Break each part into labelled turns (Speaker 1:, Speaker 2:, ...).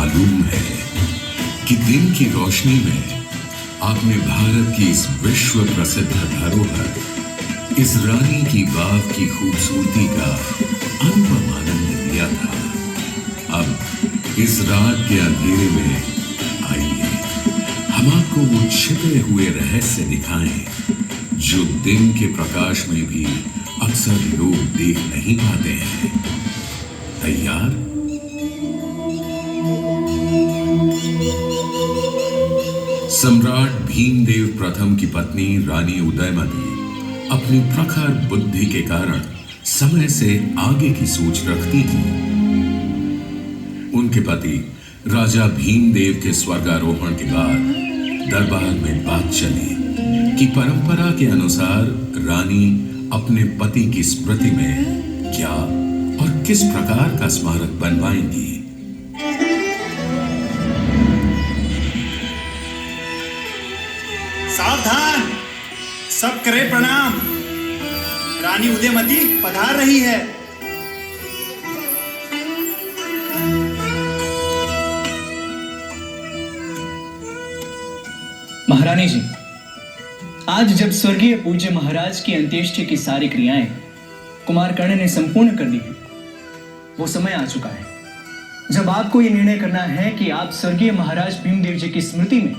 Speaker 1: मालूम है कि दिन की रोशनी में आपने भारत की इस विश्व प्रसिद्ध धरोहर, इस रानी की बाग की खूबसूरती का अनुपम आनंद लिया था। अब इस रात के अंधेरे में आइए हम आपको वो छिपे हुए रहस्य दिखाएं जो दिन के प्रकाश में भी अक्सर लोग देख नहीं पाते हैं। तैयार? सम्राट भीमदेव प्रथम की पत्नी रानी उदयमती अपनी प्रखर बुद्धि के कारण समय से आगे की सोच रखती थी। उनके पति राजा भीमदेव के स्वर्गारोहण के बाद दरबार में बात चली कि परंपरा के अनुसार रानी अपने पति की स्मृति में क्या और किस प्रकार का स्मारक बनवाएंगी।
Speaker 2: सावधान, सब करे प्रणाम। रानी उदयमती पधार रही है।
Speaker 3: महारानी जी, आज जब स्वर्गीय पूज्य महाराज की अंत्येष्टि की सारी क्रियाएं कुमार कर्ण ने संपूर्ण कर दी है, वो समय आ चुका है जब आपको ये निर्णय करना है कि आप स्वर्गीय महाराज भीमदेव जी की स्मृति में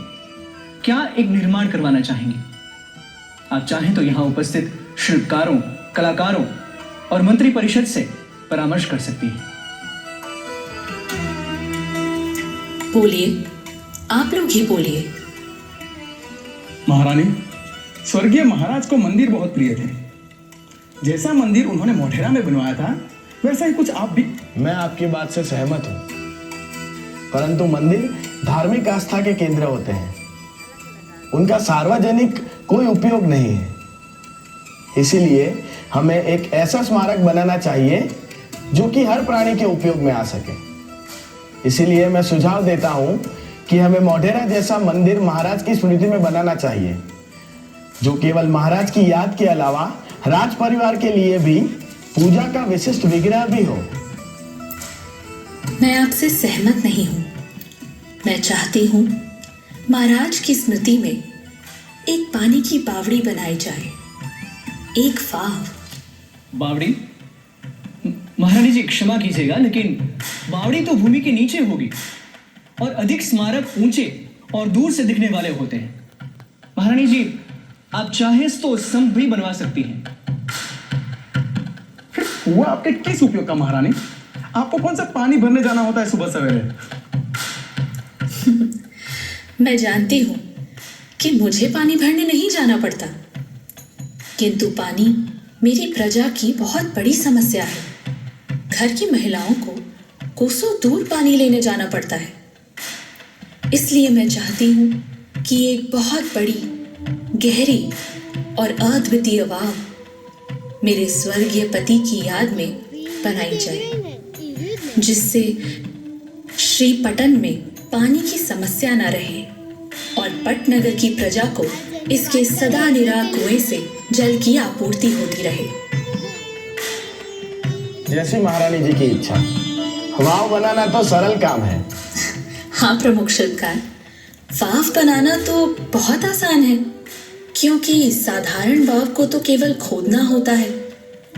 Speaker 3: क्या एक निर्माण करवाना चाहेंगे। आप चाहें तो यहां उपस्थित शिल्पकारों, कलाकारों और मंत्री परिषद से परामर्श कर सकती है।
Speaker 4: बोलिए, आप लोग ही बोलिए।
Speaker 5: महारानी, स्वर्गीय महाराज को मंदिर बहुत प्रिय थे। जैसा मंदिर उन्होंने मोढेरा में बनवाया था वैसा ही कुछ आप भी।
Speaker 6: मैं आपकी बात से सहमत हूँ, परंतु मंदिर धार्मिक आस्था के केंद्र होते हैं, उनका सार्वजनिक कोई उपयोग नहीं है। इसीलिए हमें एक ऐसा स्मारक बनाना चाहिए जो कि हर प्राणी के उपयोग में आ सके। इसीलिए मैं सुझाव देता हूं कि हमें मोढेरा जैसा मंदिर महाराज की स्मृति में बनाना चाहिए, जो केवल महाराज की याद के अलावा राज परिवार के लिए भी पूजा का विशिष्ट विग्रह भी हो।
Speaker 4: मैं आपसे सहमत नहीं हूं। मैं चाहती हूं महाराज की स्मृति में एक पानी की बावड़ी बनाई जाए, एक वाव।
Speaker 3: बावड़ी? महारानी जी क्षमा कीजिएगा, लेकिन बावड़ी तो भूमि के नीचे होगी और अधिक स्मारक ऊंचे और दूर से दिखने वाले होते हैं। महारानी जी, आप चाहें तो स्तंभ भी बनवा सकती हैं।
Speaker 5: फिर हुआ आपके किस उपयोग का महारानी? आपको कौन सा पानी भरने जाना होता है सुबह सवेरे?
Speaker 4: मैं जानती हूं कि मुझे पानी भरने नहीं जाना पड़ता, किंतु पानी मेरी प्रजा की बहुत बड़ी समस्या है। घर की महिलाओं को कोसों दूर पानी लेने जाना पड़ता है। इसलिए मैं चाहती हूं कि एक बहुत बड़ी, गहरी और अद्वितीय वाव मेरे स्वर्गीय पति की याद में बनाई जाए, जिससे श्रीपटन में पानी की समस्या न रहे और पटनगर की प्रजा को इसके सदा निरा कुएं से जल की आपूर्ति होती रहे।
Speaker 6: जैसी महारानी जी की इच्छा। वाव बनाना तो सरल काम है।
Speaker 4: हाँ प्रमुख शिल्पकार, वाव बनाना तो बहुत आसान है, क्योंकि साधारण वाव को तो केवल खोदना होता है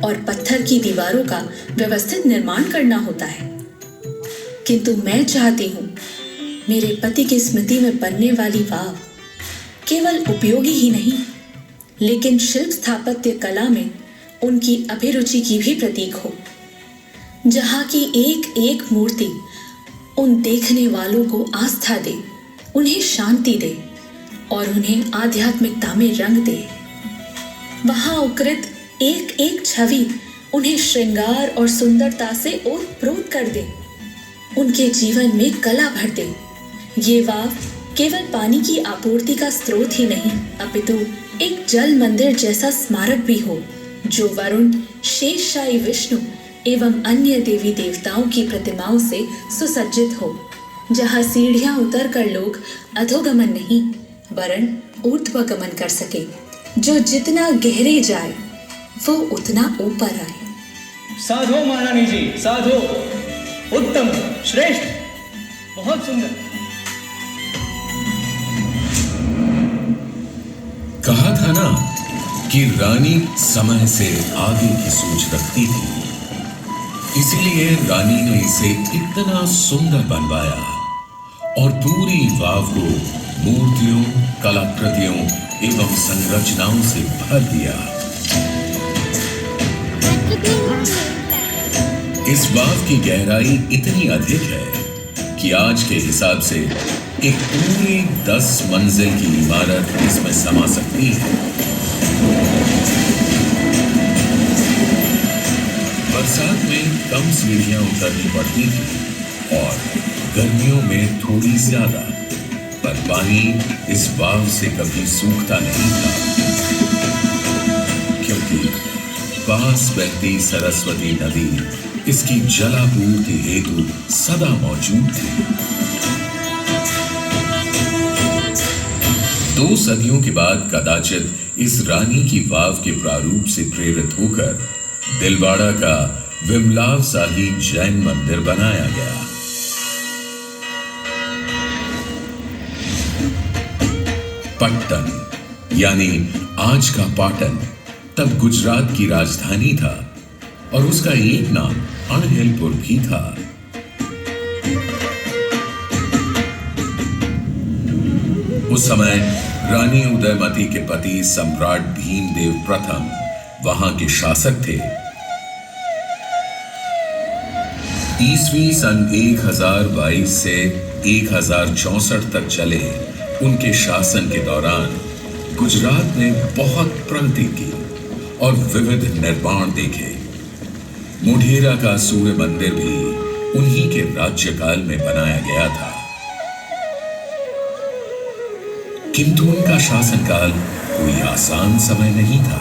Speaker 4: और पत्थर की दीवारों का व्यवस्थित निर्माण करना होता है। किंतु मैं चाहती हूँ मेरे पति की स्मृति में बनने वाली वाव केवल उपयोगी ही नहीं, लेकिन शिल्प स्थापत्य कला में उनकी अभिरुचि की भी प्रतीक हो, जहाँ की एक एक मूर्ति उन देखने वालों को आस्था दे, उन्हें शांति दे और उन्हें आध्यात्मिकता में रंग दे। वहाँ उकृत एक एक छवि उन्हें श्रृंगार और सुंदरता से ओतप्रोत कर दे, उनके जीवन में कला भर दे। ये वाव केवल पानी की आपूर्ति का स्रोत ही नहीं, अपितु एक जल मंदिर जैसा स्मारक भी हो, जो वरुण, शेषशायी विष्णु एवं अन्य देवी देवताओं की प्रतिमाओं से सुसज्जित हो, जहाँ सीढ़ियां उतरकर लोग अधोगमन नहीं वरन ऊर्ध्वगमन कर सके। जो जितना गहरे जाए वो उतना ऊपर आए।
Speaker 3: साधो महारानी जी, साधो, उत्तम, श्रेष्ठ। बहुत सुंदर।
Speaker 1: कहा था ना कि रानी समय से आगे की सोच रखती थी, इसीलिए रानी ने इसे इतना सुंदर बनवाया और पूरी वाव को मूर्तियों, कलाकृतियों एवं संरचनाओं से भर दिया। इस वाव की गहराई इतनी अधिक है कि आज के हिसाब से एक पूरी 10 मंजिल की इमारत इसमें समा सकती है। बरसात में कम सीढ़ियां उतरनी पड़ती थी और गर्मियों में थोड़ी ज्यादा, पर पानी इस वाव से कभी सूखता नहीं था, क्योंकि पास बहती सरस्वती नदी इसकी जलापूर्ति हेतु सदा मौजूद थी। 2 सदियों के बाद कदाचित इस रानी की वाव के प्रारूप से प्रेरित होकर दिलवाड़ा का विमलाव शाही जैन मंदिर बनाया गया। पट्टन यानी आज का पाटन तब गुजरात की राजधानी था और उसका एक नाम अणहिलपुर भी था। उस समय रानी उदयमती के पति सम्राट भीमदेव प्रथम वहां के शासक थे। ईस्वी सन 1022 से 1064 तक चले उनके शासन के दौरान गुजरात ने बहुत प्रगति की और विविध निर्माण देखे। मोढेरा का सूर्य मंदिर भी उन्हीं के राज्यकाल में बनाया गया था। किंतु उनका शासनकाल कोई आसान समय नहीं था।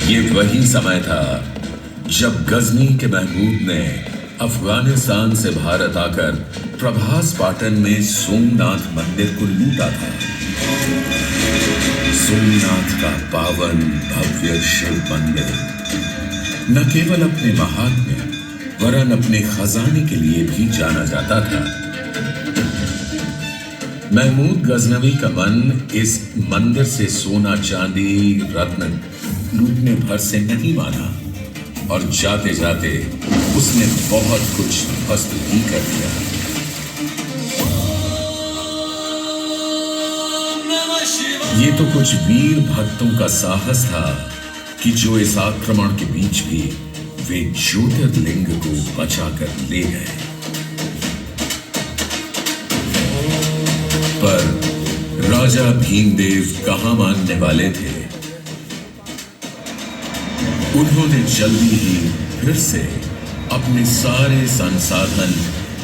Speaker 1: ये वही समय था जब गजनी के महमूद ने अफगानिस्तान से भारत आकर प्रभास पाटन में सोमनाथ मंदिर को लूटा था। सोमनाथ का पावन भव्य शिव मंदिर न केवल अपने महात्म्य वरन अपने खजाने के लिए भी जाना जाता था। महमूद गजनवी का मन इस मंदिर से सोना चांदी रत्न लूटने भर से नहीं माना और जाते जाते उसने बहुत कुछ ध्वस्त भी कर दिया। ये तो कुछ वीर भक्तों का साहस था कि जो इस आक्रमण के बीच भी वे ज्योतिर्लिंग को बचाकर ले गए। पर राजा भीमदेव कहां मानने वाले थे। उन्होंने जल्दी ही फिर से अपने सारे संसाधन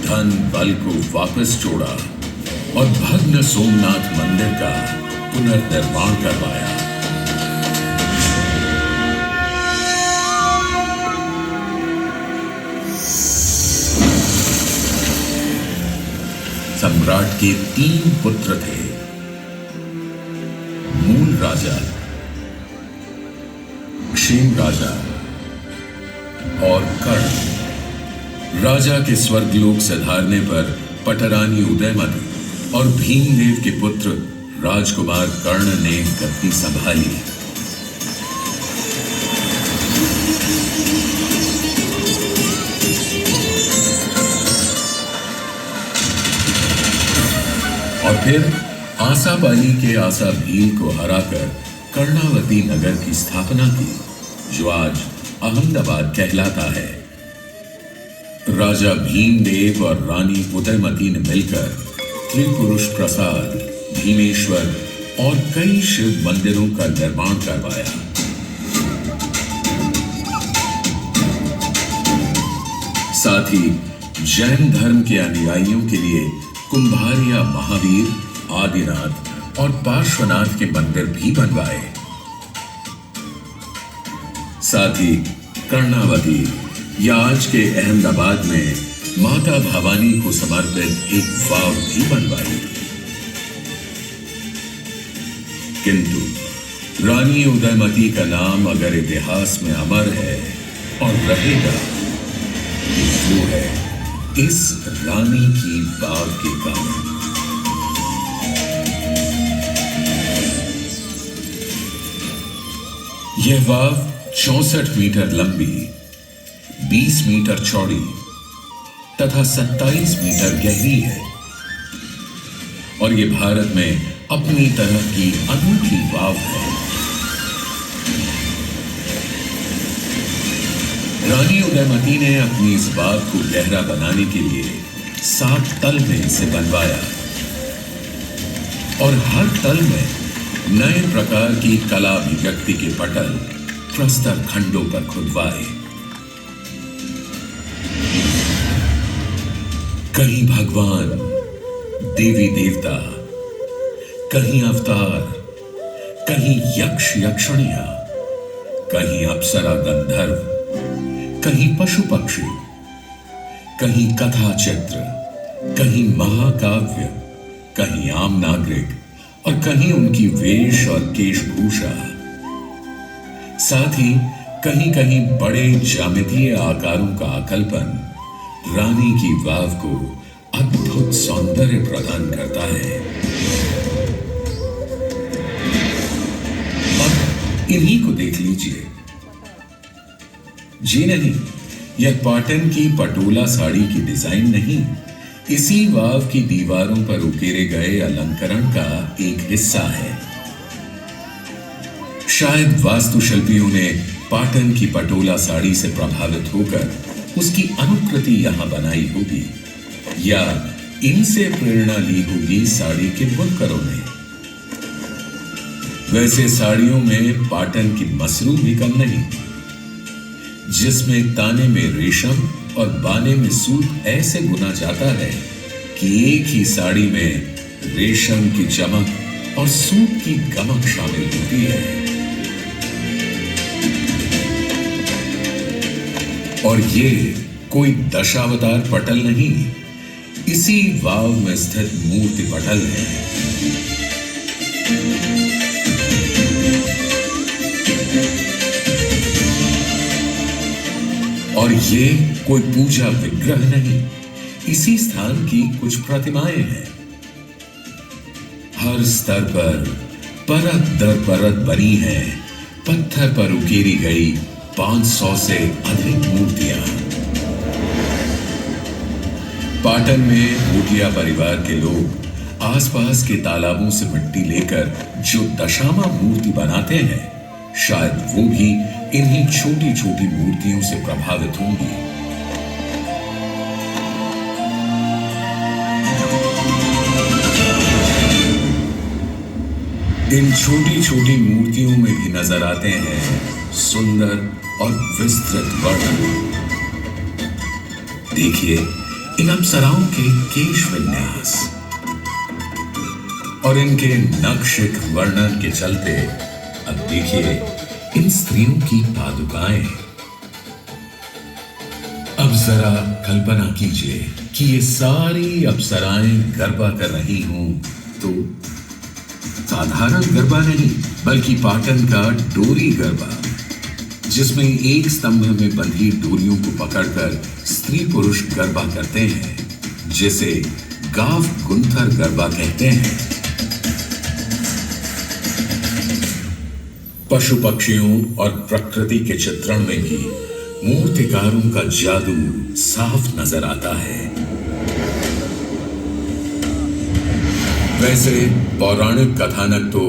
Speaker 1: धन बल को वापस जोड़ा और भग्न सोमनाथ मंदिर का पुनर्निर्माण करवाया। सम्राट के 3 पुत्र थे। मूल राजा, क्षेम राजा और कर्ण। राजा के स्वर्गलोक सिधारने पर पटरानी उदयमती और भीमदेव के पुत्र राजकुमार कर्ण ने गद्दी संभाली। और फिर आसापाली के आसा भील को हराकर कर्णावती नगर की स्थापना की, जो आज अहमदाबाद कहलाता है। राजा भीमदेव और रानी उदयमती ने मिलकर त्रिपुरुष प्रसाद, भीमेश्वर और कई शिव मंदिरों का निर्माण करवाया। साथ ही जैन धर्म के अनुयायियों के लिए कुंभार या महावीर, आदिनाथ और पार्श्वनाथ के मंदिर भी बनवाए। साथ ही कर्णावती या आज के अहमदाबाद में माता भवानी को समर्पित एक वाव भी बनवाई। किंतु रानी उदयमती का नाम अगर इतिहास में अमर है और रहेगा तो वो है इस रानी की वाव के कारण। यह वाव 64 मीटर लंबी, 20 मीटर चौड़ी तथा 27 मीटर गहरी है और यह भारत में अपनी तरह की अनूठी वाव है। रानी उदयमती ने अपनी इस वाव को गहरा बनाने के लिए 7 तल में इसे बनवाया और हर तल में नए प्रकार की कला अभिव्यक्ति के पटल प्रस्तर खंडों पर खुदवाए। कहीं भगवान, देवी देवता, कहीं अवतार, कहीं यक्ष यक्षणिया, कहीं अप्सरा गंधर्व, कहीं पशु पक्षी, कहीं कथा चित्र, कहीं महाकाव्य, कहीं आम नागरिक और कहीं उनकी वेश और केशभूषा। साथ ही कहीं कहीं बड़े ज्यामितीय आकारों का आकल्पन रानी की वाव को अद्भुत सौंदर्य प्रदान करता है। अब इन्हीं को देख लीजिए। जी नहीं, यह पाटन की पटोला साड़ी की डिजाइन नहीं, इसी वाव की दीवारों पर उकेरे गए अलंकरण का एक हिस्सा है। शायद वास्तुशिल्पियों ने पाटन की पटोला साड़ी से प्रभावित होकर उसकी अनुकृति यहां बनाई होगी या इनसे प्रेरणा ली होगी साड़ी के बुनकरों ने। वैसे साड़ियों में पाटन की मसरू भी कम नहीं, जिसमें ताने में रेशम और बाने में सूत ऐसे बुना जाता है कि एक ही साड़ी में रेशम की चमक और सूत की गमक शामिल होती है। और ये कोई दशावतार पटल नहीं, इसी वाव में स्थित मूर्ति पटल है। और ये कोई पूजा विग्रह नहीं, इसी स्थान की कुछ प्रतिमाएं हैं। हर स्तर पर परत दर परत बनी है पत्थर पर उकेरी गई 500 से अधिक मूर्तियां। पाटन में भूटिया परिवार के लोग आसपास के तालाबों से मिट्टी लेकर जो दशामा मूर्ति बनाते हैं, शायद वो भी इन्हीं छोटी छोटी मूर्तियों से प्रभावित होंगी। इन छोटी छोटी मूर्तियों में भी नजर आते हैं सुंदर और विस्तृत वर्णन। देखिए इन अप्सराओं के केश विन्यास और इनके नक्शिक वर्णन के चलते अब देखिए इन स्त्रियों की पादुकाएं। अब जरा कल्पना कीजिए कि ये सारी अप्सराएं गरबा कर रही हों तो साधारण गरबा नहीं, बल्कि पाटन का डोरी गरबा, जिसमें एक स्तंभ में बंधी डोरियों को पकड़कर स्त्री पुरुष गरबा करते हैं, जिसे गाव गुंथर गरबा कहते हैं। पशु पक्षियों और प्रकृति के चित्रण में भी मूर्तिकारों का जादू साफ नजर आता है। वैसे पौराणिक कथानक तो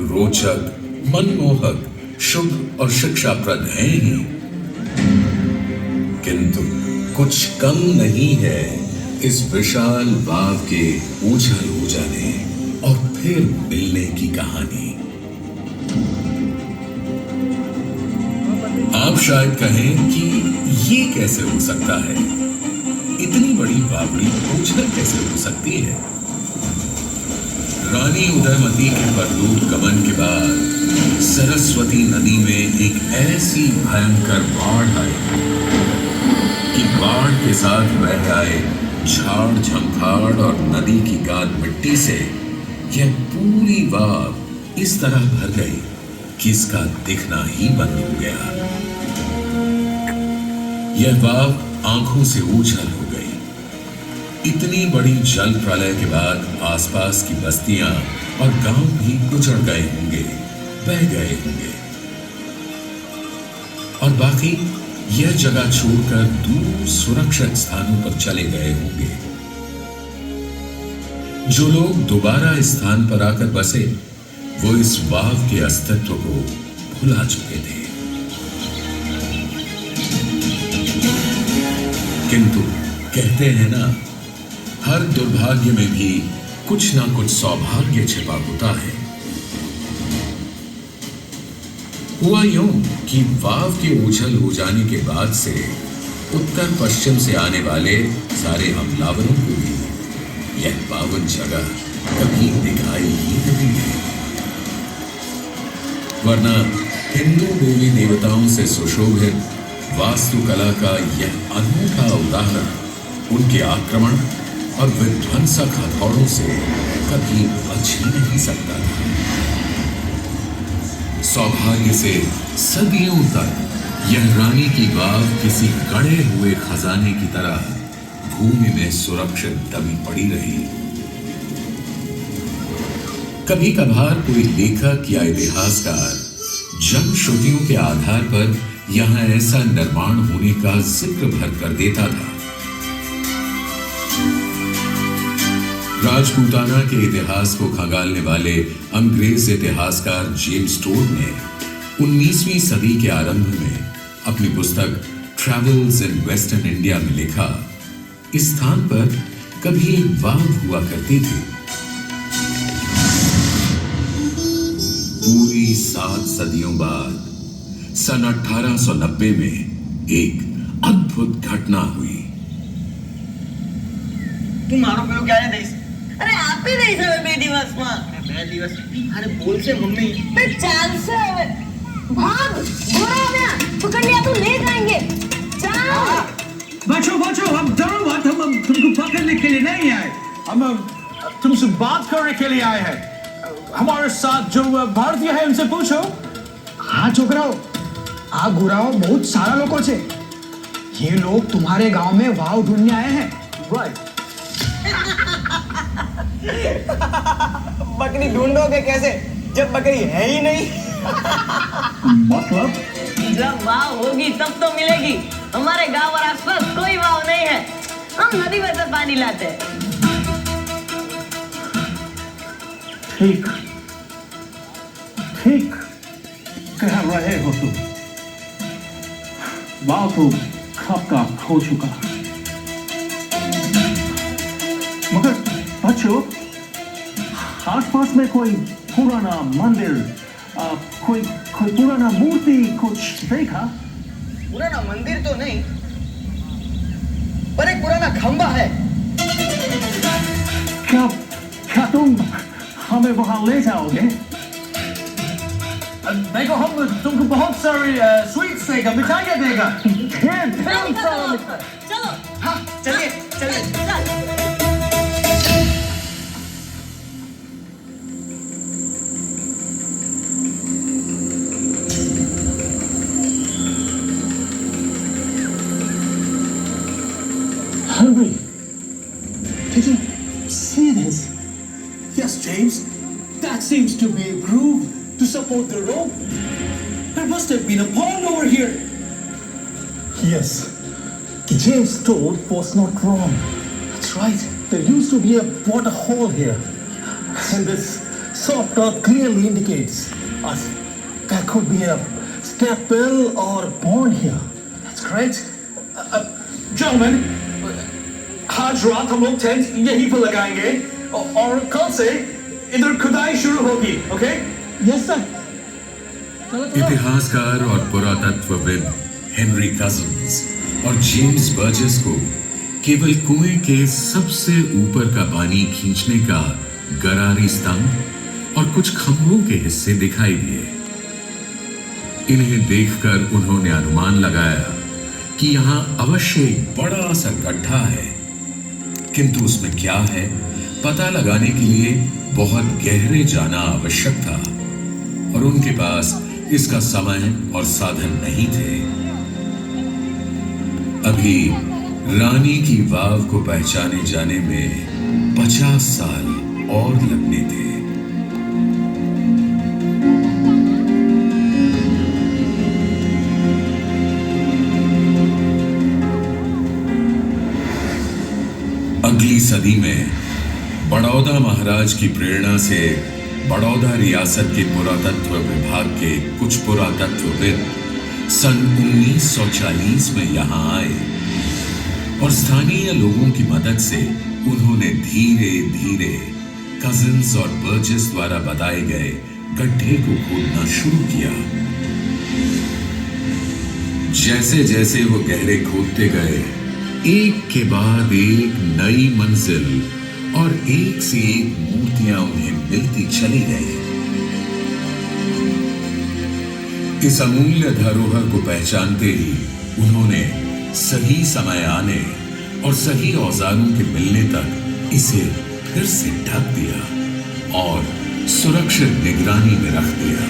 Speaker 1: रोचक, मनमोहक, शुभ और शिक्षाप्रद हैं ही, किंतु कुछ कम नहीं है इस विशाल वाव के ओझल हो जाने और फिर मिलने की कहानी। आप शायद कहें कि ये कैसे हो सकता है, इतनी बड़ी बावड़ी उछल कैसे हो सकती है? रानी उदयमती के परलोक गमन के बाद सरस्वती नदी में एक ऐसी भयंकर बाढ़ आई कि बाढ़ के साथ बह आए झाड़ झंखाड़ और नदी की गाद मिट्टी से यह पूरी वाव इस तरह भर गई कि इसका दिखना ही बंद हो गया। यह वाव आंखों से ओझल हो गई। इतनी बड़ी जल प्रलय के बाद आसपास की बस्तियां और गांव भी उजड़ गए होंगे, बह गए होंगे और बाकी यह जगह छोड़कर दूर सुरक्षित स्थानों पर चले गए होंगे। जो लोग दोबारा इस स्थान पर आकर बसे वो इस वाव के अस्तित्व को भुला चुके थे। किंतु कहते हैं ना, हर दुर्भाग्य में भी कुछ ना कुछ सौभाग्य छिपा होता है। हुआ यूं कि वाव के ओझल हो जाने के बाद से उत्तर पश्चिम से आने वाले सारे हमलावरों को भी यह पावन जगह कभी दिखाई ही नहीं दी। वरना हिंदू देवी देवताओं से सुशोभित वास्तुकला का यह अनूठा उदाहरण उनके आक्रमण और विध्वंसक हथौड़ों से कभी बच ही नहीं सकता था। सौभाग्य से सदियों तक यह रानी की वाव किसी गड़े हुए खजाने की तरह भूमि में सुरक्षित दबी पड़ी रही। कभी कभार कोई लेखक या इतिहासकार जनश्रुतियों के आधार पर यहां ऐसा निर्माण होने का जिक्र भर कर देता था। राजपूताना के इतिहास को खंगालने वाले अंग्रेज इतिहासकार जेम्स टोड ने 19वीं सदी के आरंभ में अपनी पुस्तक ट्रैवल्स इन वेस्टर्न इंडिया में लिखा, इस स्थान पर कभी एक वाव हुआ करती थी। पूरी 7 सदियों बाद सन 1890 में एक अद्भुत घटना हुई।
Speaker 7: તું મારો પેલો ક્યારે દઈશ?
Speaker 8: અરે આપી દઈશ હવે 2 દિવસમાં.
Speaker 7: 2 દિવસ? અરે બોલ છે મમ્મી.
Speaker 8: બે ચાલશે હવે. ભાગ ઘોડા આવ્યા. પકડ लिया तो ले जाएंगे. चल.
Speaker 5: बचो हम डरो मत, हम तुमको पकड़ने के लिए नहीं आए, हम तुमसे बात करने के लिए आए हैं। हमारे साथ जो भारतीय है उनसे पूछो।
Speaker 9: हाँ छोकराओ, आ गुराओ बहुत सारा लोगों से, ये लोग तुम्हारे गांव में वाव ढूंढने आए हैं।
Speaker 5: राइट।
Speaker 7: बकरी ढूंढोगे कैसे जब बकरी है ही नहीं?
Speaker 5: मतलब
Speaker 8: जब वाव होगी तब तो मिलेगी। हमारे गांव और आसपास कोई वाव नहीं है, हम नदी में से पानी लाते हैं।
Speaker 5: ठीक कह रहे हो तुम। वाव तो कब का खो चुका, मगर बच्चों आसपास में कोई पुराना मंदिर, कोई पुराना मूर्ति कुछ देखा?
Speaker 7: पुराना मंदिर तो नहीं, पर एक पुराना खंबा है।
Speaker 5: क्या तुम हमें वहां ले जाओगे? देखो हम तुमको बहुत सारी स्वीट्स देगा, मिठाइयाँ देगा।
Speaker 8: चलो
Speaker 7: हाँ चलिए
Speaker 8: चल।
Speaker 5: Henry, did you see this?
Speaker 10: Yes, James. That seems to be a groove to support the rope. There must have been a pond over here.
Speaker 9: Yes, James Todd was not wrong.
Speaker 10: That's right.
Speaker 9: There used to be a water hole here, and this soft earth clearly indicates us there could be a step well or pond here.
Speaker 10: That's correct. Gentlemen, आज रात हम लोग tent यहीं पर लगाएंगे और कल से इधर खुदाई शुरू होगी, ओके?
Speaker 9: Yes, sir.
Speaker 1: इतिहासकार और पुरातत्वविद हेनरी कजिन्स और जेम्स बर्जेस को केवल कुएं के सबसे ऊपर का पानी खींचने का गरारी स्तंभ और कुछ खंभों के हिस्से दिखाई दिए। इन्हें देखकर उन्होंने अनुमान लगाया कि यहां अवश्य एक बड़ा सा गड्ढा है, किंतु उसमें क्या है पता लगाने के लिए बहुत गहरे जाना आवश्यक था और उनके पास इसका समय और साधन नहीं थे। अभी रानी की वाव को पहचाने जाने में 50 साल और लगने थे। अगली सदी में बड़ौदा महाराज की प्रेरणा से बड़ौदा रियासत के पुरातत्व विभाग के कुछ पुरातत्वविद सन 1940 में यहां आए और स्थानीय लोगों की मदद से उन्होंने धीरे धीरे कजिन्स और बर्जेस द्वारा बताए गए गड्ढे को खोदना शुरू किया। जैसे जैसे वो गहरे खोदते गए, एक के बाद एक नई मंजिल और एक से एक मूर्तियां उन्हें मिलती चली गई। इस अमूल्य धरोहर को पहचानते ही उन्होंने सही समय आने और सही औजारों के मिलने तक इसे फिर से ढक दिया और सुरक्षित निगरानी में रख दिया।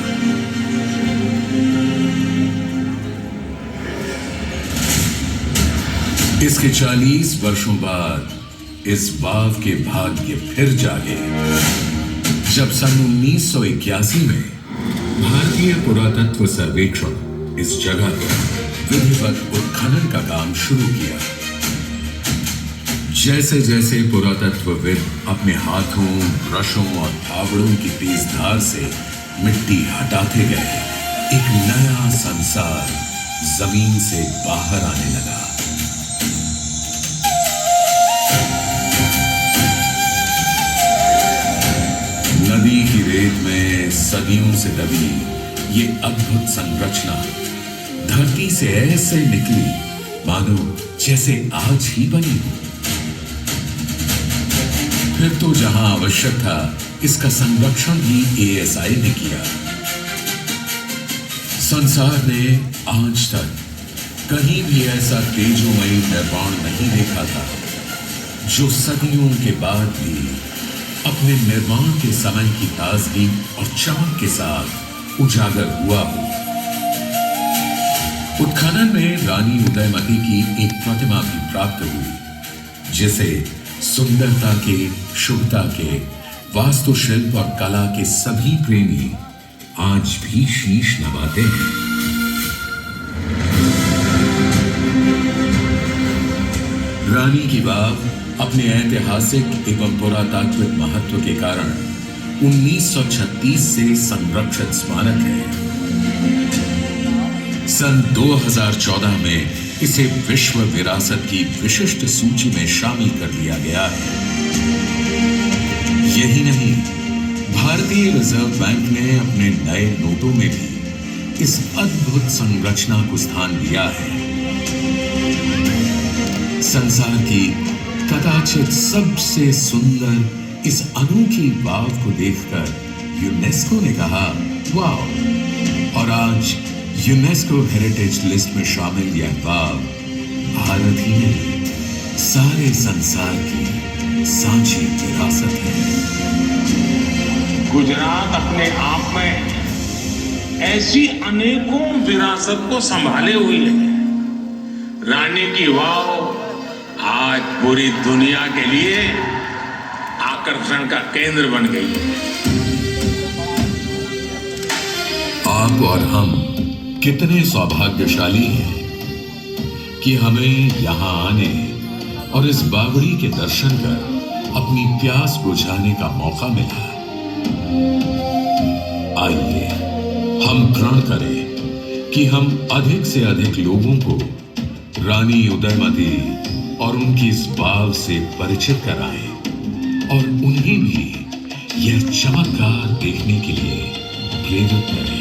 Speaker 1: इसके 40 वर्षों बाद इस वाव के भाग्य फिर जागे जब सन 1981 में भारतीय पुरातत्व सर्वेक्षण इस जगह पर विधिवत उत्खनन का काम शुरू किया। जैसे जैसे पुरातत्वविद अपने हाथों, ब्रशों और फावड़ों की तेज धार से मिट्टी हटाते गए, एक नया संसार जमीन से बाहर आने लगा। नदी की रेत में सदियों से दबी ये अद्भुत संरचना धरती से ऐसे निकली मानो जैसे आज ही बनी हो। फिर तो जहां आवश्यक था इसका संरक्षण भी एएसआई ने किया। संसार ने आज तक कहीं भी ऐसा तेजोमयी निर्माण नहीं देखा था जो सदियों के बाद भी अपने निर्माण के समय की ताजगी और चमक के साथ उजागर हुआ हो। उत्खनन में रानी उदयमती की एक प्रतिमा भी प्राप्त हुई जिसे सुंदरता के, शुभता के, वास्तुशिल्प और कला के सभी प्रेमी आज भी शीश नवाते हैं। रानी की वाव अपने ऐतिहासिक एवं पुरातात्विक महत्व के कारण 1936 से संरक्षित स्मारक है। सन 2014 में इसे विश्व विरासत की विशिष्ट सूची में शामिल कर लिया गया है। यही नहीं, भारतीय रिजर्व बैंक ने अपने नए नोटों में भी इस अद्भुत संरचना को स्थान दिया है। संसार की कदाचित सबसे सुंदर इस अनोखी वाव को देखकर यूनेस्को ने कहा वाह, और आज यूनेस्को हेरिटेज लिस्ट में शामिल यह वाव भारत ही नहीं सारे संसार की सांझी विरासत है।
Speaker 11: गुजरात अपने आप में ऐसी अनेकों विरासत को संभाले हुई है। रानी की वाव आज पूरी दुनिया के लिए आकर्षण का केंद्र बन गई है।
Speaker 1: आप और हम कितने सौभाग्यशाली हैं कि हमें यहाँ आने और इस बावड़ी के दर्शन कर अपनी प्यास बुझाने का मौका मिला। आइए हम प्रण करें कि हम अधिक से अधिक लोगों को रानी उदयमती और उनकी इस वाव से परिचित कराएं और उन्हें भी यह चमत्कार देखने के लिए प्रेरित करें।